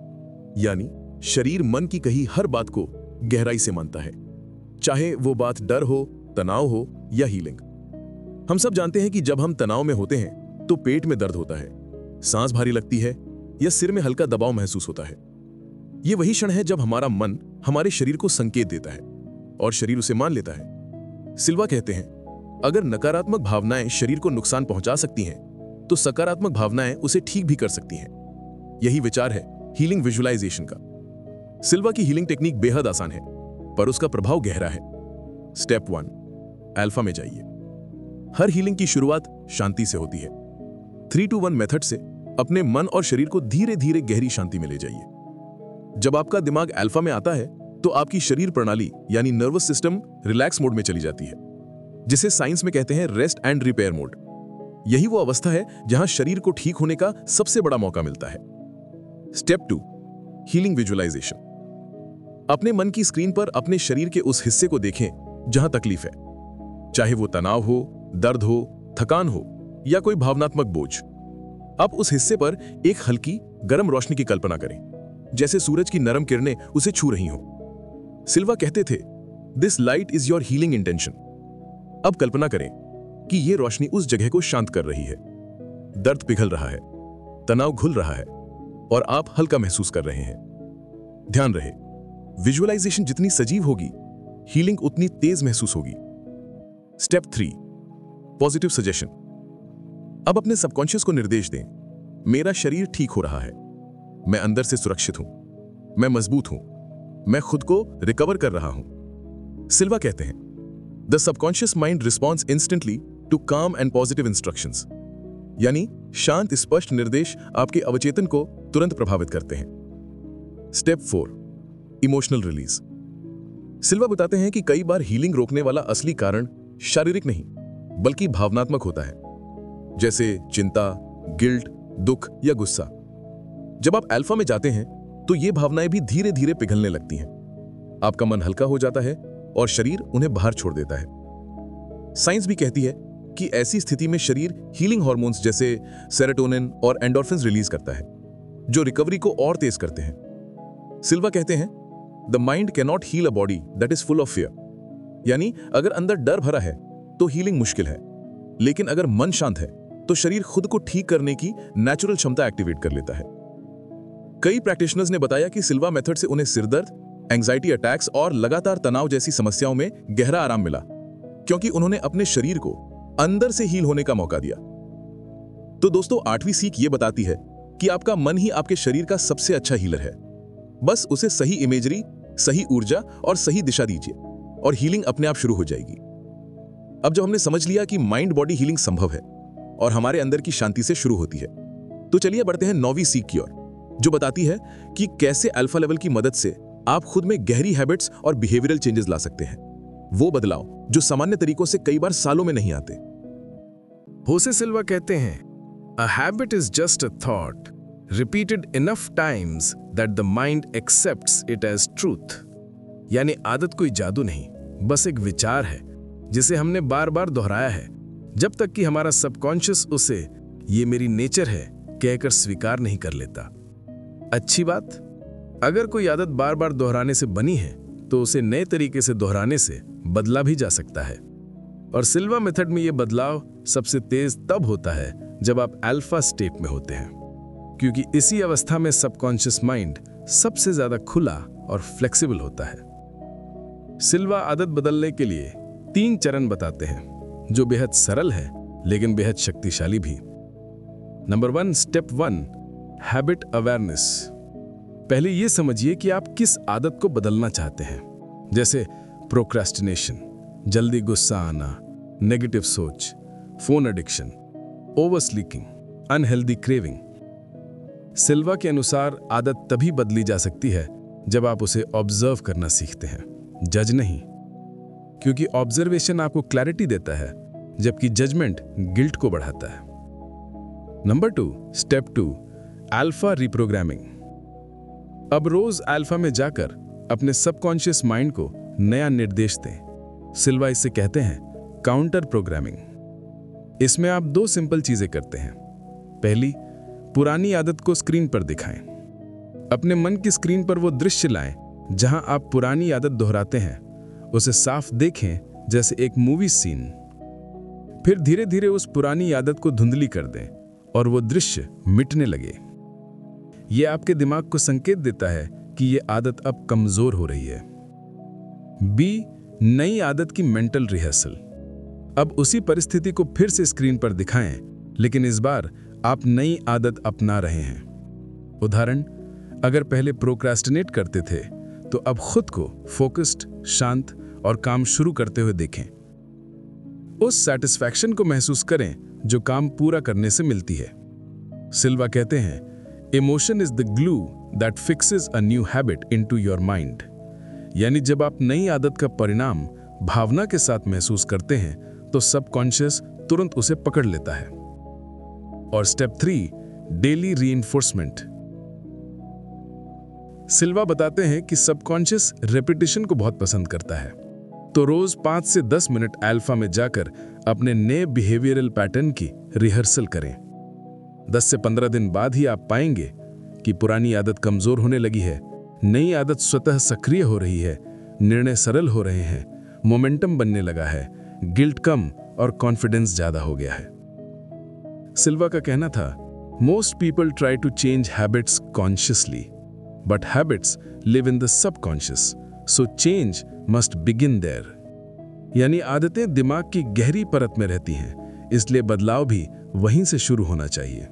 यानी शरीर मन की कही हर बात को गहराई से मानता है, चाहे वो बात डर हो, तनाव हो या हीलिंग। हम सब जानते हैं कि जब हम तनाव में होते हैं तो पेट में दर्द होता है, सांस भारी लगती है या सिर में हल्का दबाव महसूस होता है। ये वही क्षण है जब हमारा मन हमारे शरीर को संकेत देता है और शरीर उसे मान लेता है। सिल्वा कहते हैं, अगर नकारात्मक भावनाएं शरीर को नुकसान पहुंचा सकती हैं, तो सकारात्मक भावनाएं उसे ठीक भी कर सकती हैं। यही विचार है हीलिंग विजुअलाइजेशन का। सिल्वा की हीलिंग टेक्निक बेहद आसान है, पर उसका प्रभाव गहरा है। स्टेप 1, अल्फा में जाइए। हर हीलिंग की शुरुआत शांति से होती है। 3-2-1 मेथड से अपने मन और शरीर को धीरे धीरे गहरी शांति में ले जाइए। जब आपका दिमाग अल्फा में आता है तो आपकी शरीर प्रणाली यानी नर्वस सिस्टम रिलैक्स मोड में चली जाती है, जिसे साइंस में कहते हैं रेस्ट एंड रिपेयर मोड। यही वो अवस्था है जहां शरीर को ठीक होने का सबसे बड़ा मौका मिलता है। Step 2, healing visualization. अपने मन की स्क्रीन पर अपने शरीर के उस हिस्से को देखें जहां तकलीफ है, चाहे वो तनाव हो, दर्द हो, थकान हो या कोई भावनात्मक बोझ। आप उस हिस्से पर एक हल्की गर्म रोशनी की कल्पना करें, जैसे सूरज की नरम किरणें उसे छू रही हों। सिल्वा कहते थे, this light is your healing intention. अब कल्पना करें कि यह रोशनी उस जगह को शांत कर रही है। दर्द पिघल रहा है, तनाव घुल रहा है और आप हल्का महसूस कर रहे हैं। ध्यान रहे, विजुअलाइजेशन जितनी सजीव होगी, हीलिंग उतनी तेज महसूस होगी। Step 3, positive suggestion. अब अपने सबकॉन्शियस को निर्देश दें, मेरा शरीर ठीक हो रहा है, मैं अंदर से सुरक्षित हूं, मैं मजबूत हूं, मैं खुद को रिकवर कर रहा हूं। सिल्वा कहते हैं, the subconscious mind responds instantly to calm and positive instructions. यानी शांत स्पष्ट निर्देश आपके अवचेतन को तुरंत प्रभावित करते हैं। Step 4, emotional release. सिल्वा बताते हैं कि कई बार हीलिंग रोकने वाला असली कारण शारीरिक नहीं बल्कि भावनात्मक होता है, जैसे चिंता, गिल्ट, दुख या गुस्सा। जब आप अल्फा में जाते हैं तो ये भावनाएं भी धीरे धीरे पिघलने लगती हैं। आपका मन हल्का हो जाता है और शरीर उन्हें बाहर छोड़ देता है। साइंस भी कहती है कि ऐसी स्थिति में शरीर हीलिंग हार्मोन्स जैसे सेरोटोनिन और एंडोर्फिन्स रिलीज करता है, जो रिकवरी को और तेज करते हैं। सिल्वा कहते हैं, the mind can not heal a body that is full of fear. यानी अगर अंदर डर भरा है तो हीलिंग मुश्किल है, लेकिन अगर मन शांत है तो शरीर खुद को ठीक करने की नेचुरल क्षमता एक्टिवेट कर लेता है। कई प्रैक्टिशनर्स ने बताया कि सिल्वा मेथड से उन्हें सिरदर्द, एंजाइटी अटैक्स और लगातार तनाव जैसी समस्याओं में गहरा आराम मिला, क्योंकि उन्होंने अपने शरीर को अंदर से हील होने का मौका दिया। तो दोस्तों, 8वीं सीख ये बताती है कि आपका मन ही आपके शरीर का सबसे अच्छा हीलर है। बस उसे सही इमेजरी, सही ऊर्जा और सही दिशा दीजिए और हीलिंग अपने आप शुरू हो जाएगी। अब जब हमने समझ लिया कि माइंड बॉडी हीलिंग संभव है और हमारे अंदर की शांति से शुरू होती है, तो चलिए बढ़ते हैं 9वीं सीख की ओर, जो बताती है कि कैसे अल्फा लेवल की मदद से आप खुद में गहरी हैबिट्स और बिहेवियरल चेंजेस ला सकते हैं। वो बदलाव जो सामान्य तरीकों से कई बार सालों में नहीं आते। होसे सिल्वा कहते हैं, a habit is just a thought repeated enough times that the mind accepts it as truth. यानी आदत कोई जादू नहीं, बस एक विचार है जिसे हमने बार बार दोहराया है, जब तक कि हमारा सबकॉन्शियस उसे ये मेरी नेचर है कहकर स्वीकार नहीं कर लेता। अच्छी बात, अगर कोई आदत बार बार दोहराने से बनी है तो उसे नए तरीके से दोहराने से बदला भी जा सकता है। और सिल्वा मेथड में यह बदलाव सबसे तेज तब होता है जब आप अल्फा स्टेट में होते हैं, क्योंकि इसी अवस्था में सबकॉन्शियस माइंड सबसे ज्यादा खुला और फ्लेक्सिबल होता है। सिल्वा आदत बदलने के लिए 3 चरण बताते हैं, जो बेहद सरल है लेकिन बेहद शक्तिशाली भी। Number 1, step 1, habit awareness. पहले यह समझिए कि आप किस आदत को बदलना चाहते हैं, जैसे प्रोक्रेस्टिनेशन, जल्दी गुस्सा आना, नेगेटिव सोच, फोन एडिक्शन, ओवरस्लीपिंग, अनहेल्दी क्रेविंग। सिल्वा के अनुसार आदत तभी बदली जा सकती है जब आप उसे ऑब्जर्व करना सीखते हैं, जज नहीं, क्योंकि ऑब्जर्वेशन आपको क्लैरिटी देता है जबकि जजमेंट गिल्ट को बढ़ाता है। Number 2, step 2, alpha reprogramming. अब रोज अल्फा में जाकर अपने सबकॉन्शियस माइंड को नया निर्देश दें। सिल्वा इसे कहते हैं काउंटर प्रोग्रामिंग। इसमें आप 2 सिंपल चीजें करते हैं। पहली, पुरानी आदत को स्क्रीन पर दिखाएं। अपने मन की स्क्रीन पर वो दृश्य लाएं जहां आप पुरानी आदत दोहराते हैं, उसे साफ देखें जैसे एक मूवी सीन। फिर धीरे धीरे उस पुरानी आदत को धुंधली कर दें और वो दृश्य मिटने लगे। यह आपके दिमाग को संकेत देता है कि यह आदत अब कमजोर हो रही है। बी, नई आदत की मेंटल रिहर्सल। अब उसी परिस्थिति को फिर से स्क्रीन पर दिखाएं, लेकिन इस बार आप नई आदत अपना रहे हैं। उदाहरण, अगर पहले प्रोक्रेस्टिनेट करते थे तो अब खुद को फोकस्ड, शांत और काम शुरू करते हुए देखें। उस सैटिस्फैक्शन को महसूस करें जो काम पूरा करने से मिलती है। सिल्वा कहते हैं, emotion is the glue that fixes a new habit into your mind. यानी जब आप नई आदत का परिणाम भावना के साथ महसूस करते हैं तो सबकॉन्शियस तुरंत उसे पकड़ लेता है। और स्टेप 3, डेली रीइंफोर्समेंट। सिल्वा बताते हैं कि सबकॉन्शियस रेपिटेशन को बहुत पसंद करता है, तो रोज 5 से 10 मिनट अल्फा में जाकर अपने नए बिहेवियरल पैटर्न की रिहर्सल करें। 10 से 15 दिन बाद ही आप पाएंगे कि पुरानी आदत कमजोर होने लगी है, नई आदत स्वतः सक्रिय हो रही है, निर्णय सरल हो रहे हैं, मोमेंटम बनने लगा है, गिल्ट कम और कॉन्फिडेंस ज्यादा हो गया है। सिल्वा का कहना था, most people try to change habits consciously, but habits live in the subconscious, so change must begin there. यानी आदतें दिमाग की गहरी परत में रहती हैं, इसलिए बदलाव भी वहीं से शुरू होना चाहिए।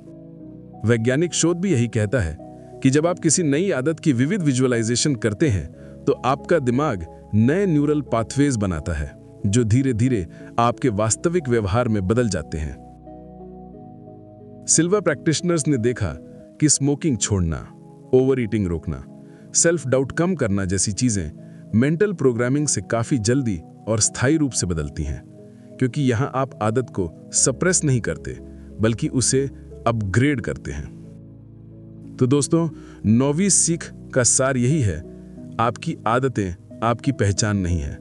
वैज्ञानिक शोध भी यही कहता है कि जब आप किसी नई आदत की विविध विजुअलाइजेशन करते हैं तो आपका दिमाग नए न्यूरल पाथवेज बनाता है जो धीरे धीरे आपके वास्तविक व्यवहार में बदल जाते हैं। सिल्वा प्रैक्टिशनर्स ने देखा कि स्मोकिंग छोड़ना, ओवर ईटिंग रोकना, सेल्फ डाउट कम करना जैसी चीजें मेंटल प्रोग्रामिंग से काफी जल्दी और स्थायी रूप से बदलती हैं, क्योंकि यहां आप आदत को सप्रेस नहीं करते बल्कि उसे अपग्रेड करते हैं। तो दोस्तों, 9वीं सीख का सार यही है, आपकी आदतें आपकी पहचान नहीं है।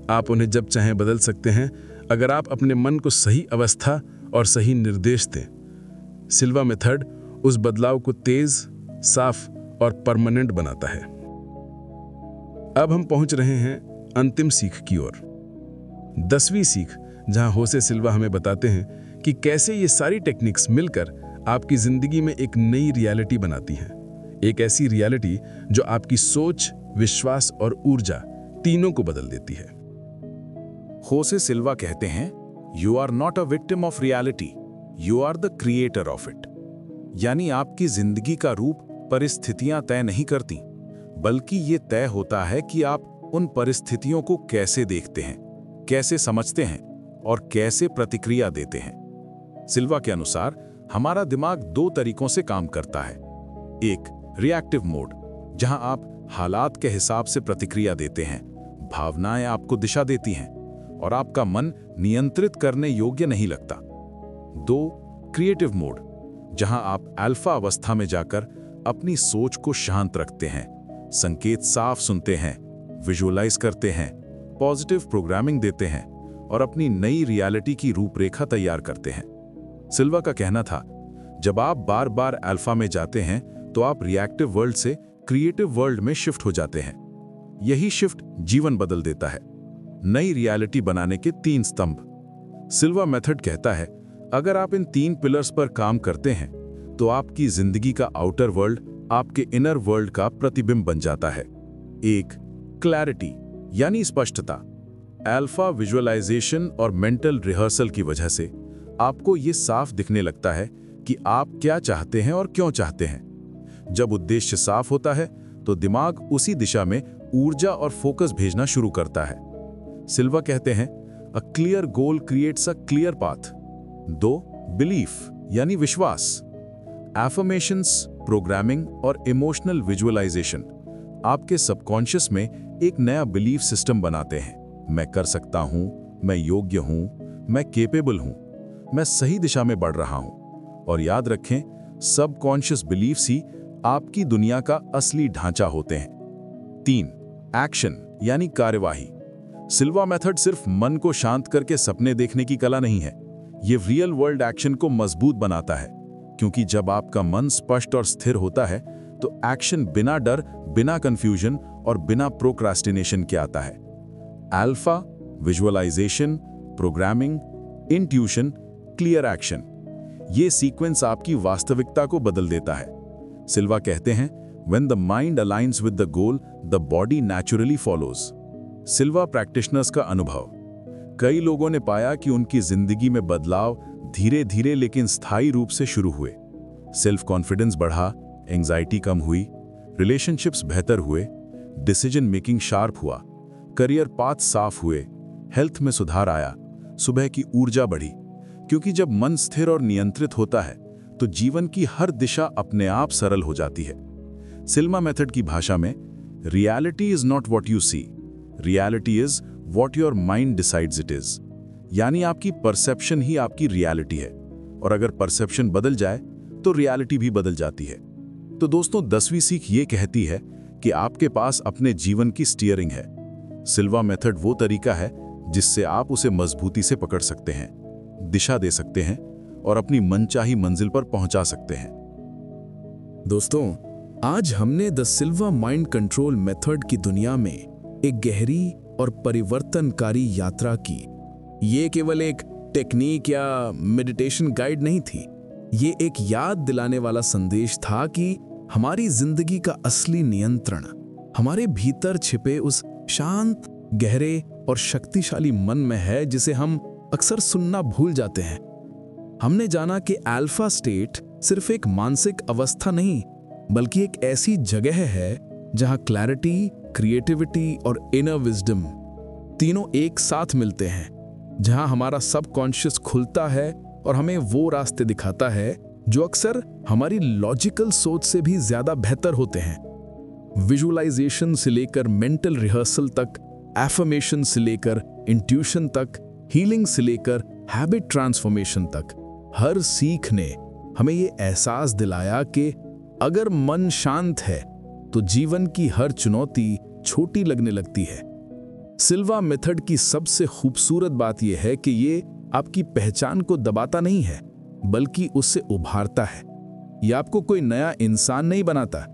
आप उन्हें जब चाहें बदल सकते हैं अगर आप अपने मन को सही अवस्था और सही निर्देश दें। सिल्वा मेथड उस बदलाव को तेज, साफ और परमानेंट बनाता है। अब हम पहुंच रहे हैं अंतिम सीख की ओर, 10वीं सीख, जहां होसे सिल्वा हमें बताते हैं कि कैसे ये सारी टेक्निक्स मिलकर आपकी जिंदगी में एक नई रियलिटी बनाती हैं। एक ऐसी रियलिटी जो आपकी सोच, विश्वास और ऊर्जा तीनों को बदल देती है। होसे सिल्वा कहते हैं, you are not a victim of reality, you are the creator of it. यानी आपकी जिंदगी का रूप परिस्थितियां तय नहीं करती, बल्कि ये तय होता है कि आप उन परिस्थितियों को कैसे देखते हैं, कैसे समझते हैं और कैसे प्रतिक्रिया देते हैं। सिल्वा के अनुसार हमारा दिमाग 2 तरीकों से काम करता है। एक, रिएक्टिव मोड, जहां आप हालात के हिसाब से प्रतिक्रिया देते हैं, भावनाएं आपको दिशा देती हैं और आपका मन नियंत्रित करने योग्य नहीं लगता। 2, क्रिएटिव मोड, जहां आप अल्फा अवस्था में जाकर अपनी सोच को शांत रखते हैं, संकेत साफ सुनते हैं, विजुअलाइज करते हैं, पॉजिटिव प्रोग्रामिंग देते हैं और अपनी नई रियलिटी की रूपरेखा तैयार करते हैं। सिल्वा का कहना था, जब आप बार बार अल्फा में जाते हैं तो आप रिएक्टिव वर्ल्ड से क्रिएटिव वर्ल्ड में शिफ्ट हो जाते हैं। यही शिफ्ट जीवन बदल देता है। नई रियलिटी बनाने के 3 स्तंभ। सिल्वा मेथड कहता है, अगर आप इन 3 पिलर्स पर काम करते हैं तो आपकी जिंदगी का आउटर वर्ल्ड आपके इनर वर्ल्ड का प्रतिबिंब बन जाता है। 1, क्लैरिटी यानी स्पष्टता। अल्फा विजुअलाइजेशन और मेंटल रिहर्सल की वजह से आपको ये साफ दिखने लगता है कि आप क्या चाहते हैं और क्यों चाहते हैं। जब उद्देश्य साफ होता है तो दिमाग उसी दिशा में ऊर्जा और फोकस भेजना शुरू करता है। सिल्वा कहते हैं, a clear goal creates a clear path. 2, belief यानी विश्वास। एफर्मेशंस, प्रोग्रामिंग और इमोशनल विजुअलाइजेशन आपके सबकॉन्शियस में एक नया बिलीफ सिस्टम बनाते हैं। मैं कर सकता हूं, मैं योग्य हूं, मैं केपेबल हूं, मैं सही दिशा में बढ़ रहा हूं। और याद रखें, सबकॉन्शियस बिलीफ्स ही आपकी दुनिया का असली ढांचा होते हैं। 3, एक्शन यानी कार्यवाही। सिल्वा मेथड सिर्फ मन को शांत करके सपने देखने की कला नहीं है, ये रियल वर्ल्ड एक्शन को मजबूत बनाता है, क्योंकि जब आपका मन स्पष्ट और स्थिर होता है तो एक्शन बिना डर, बिना कंफ्यूजन और बिना प्रोक्रास्टिनेशन के आता है। Alpha, visualization, programming, intuition, clear action, ये सीक्वेंस आपकी वास्तविकता को बदल देता है। सिल्वा कहते हैं, when the mind aligns with the goal, the body naturally follows। Silva practitioners का अनुभव। कई लोगों ने पाया कि उनकी जिंदगी में बदलाव धीरे धीरे लेकिन स्थायी रूप से शुरू हुए। सेल्फ कॉन्फिडेंस बढ़ा, एंजाइटी कम हुई, रिलेशनशिप्स बेहतर हुए, डिसीजन मेकिंग शार्प हुआ, करियर पाथ साफ हुए, हेल्थ में सुधार आया, सुबह की ऊर्जा बढ़ी। क्योंकि जब मन स्थिर और नियंत्रित होता है तो जीवन की हर दिशा अपने आप सरल हो जाती है। सिल्वा मेथड की भाषा में, reality is not what you see, reality is what your mind decides it is. यानी आपकी परसेप्शन ही आपकी रियलिटी है, और अगर परसेप्शन बदल जाए तो रियलिटी भी बदल जाती है। तो दोस्तों, 10वीं सीख ये कहती है कि आपके पास अपने जीवन की स्टीयरिंग है। सिल्वा मेथड वो तरीका है जिससे आप उसे मजबूती से पकड़ सकते हैं, दिशा दे सकते हैं और अपनी मनचाही मंजिल पर पहुंचा सकते हैं। दोस्तों, आज हमने the Silva mind control method की दुनिया में एक गहरी और परिवर्तनकारी यात्रा की। ये केवल एक टेक्निक या मेडिटेशन गाइड नहीं थी, ये एक याद दिलाने वाला संदेश था कि हमारी जिंदगी का असली नियंत्रण हमारे भीतर छिपे उस शांत, गहरे और शक्तिशाली मन में है जिसे हम अक्सर सुनना भूल जाते हैं। हमने जाना कि अल्फा स्टेट सिर्फ एक मानसिक अवस्था नहीं, बल्कि एक ऐसी जगह है जहां क्लैरिटी, क्रिएटिविटी और इनर विजडम तीनों एक साथ मिलते हैं, जहां हमारा सबकॉन्शियस खुलता है और हमें वो रास्ते दिखाता है जो अक्सर हमारी लॉजिकल सोच से भी ज्यादा बेहतर होते हैं। विजुअलाइजेशन से लेकर मेंटल रिहर्सल तक, एफर्मेशन से लेकर इंट्यूशन तक, हीलिंग से लेकर हैबिट ट्रांसफॉर्मेशन तक, हर सीख ने हमें ये एहसास दिलाया कि अगर मन शांत है तो जीवन की हर चुनौती छोटी लगने लगती है। सिल्वा मेथड की सबसे खूबसूरत बात यह है कि ये आपकी पहचान को दबाता नहीं है, बल्कि उससे उभारता है। यह आपको कोई नया इंसान नहीं बनाता,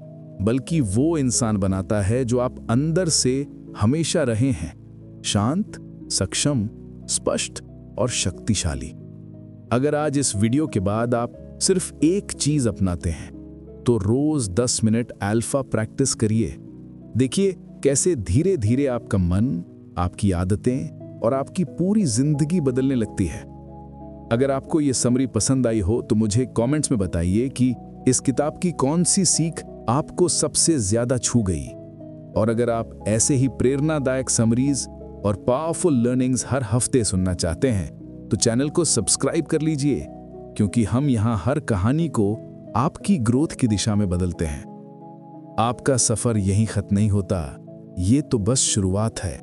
बल्कि वो इंसान बनाता है जो आप अंदर से हमेशा रहे हैं, शांत, सक्षम, स्पष्ट और शक्तिशाली। अगर आज इस वीडियो के बाद आप सिर्फ एक चीज अपनाते हैं तो रोज 10 मिनट अल्फा प्रैक्टिस करिए। देखिए कैसे धीरे धीरे आपका मन, आपकी आदतें और आपकी पूरी जिंदगी बदलने लगती है। अगर आपको ये समरी पसंद आई हो तो मुझे कमेंट्स में बताइए कि इस किताब की कौन सी सीख आपको सबसे ज्यादा छू गई। और अगर आप ऐसे ही प्रेरणादायक समरीज और पावरफुल लर्निंग्स हर हफ्ते सुनना चाहते हैं तो चैनल को सब्सक्राइब कर लीजिए, क्योंकि हम यहाँ हर कहानी को आपकी ग्रोथ की दिशा में बदलते हैं। आपका सफर यहीं खत्म नहीं होता, ये तो बस शुरुआत है।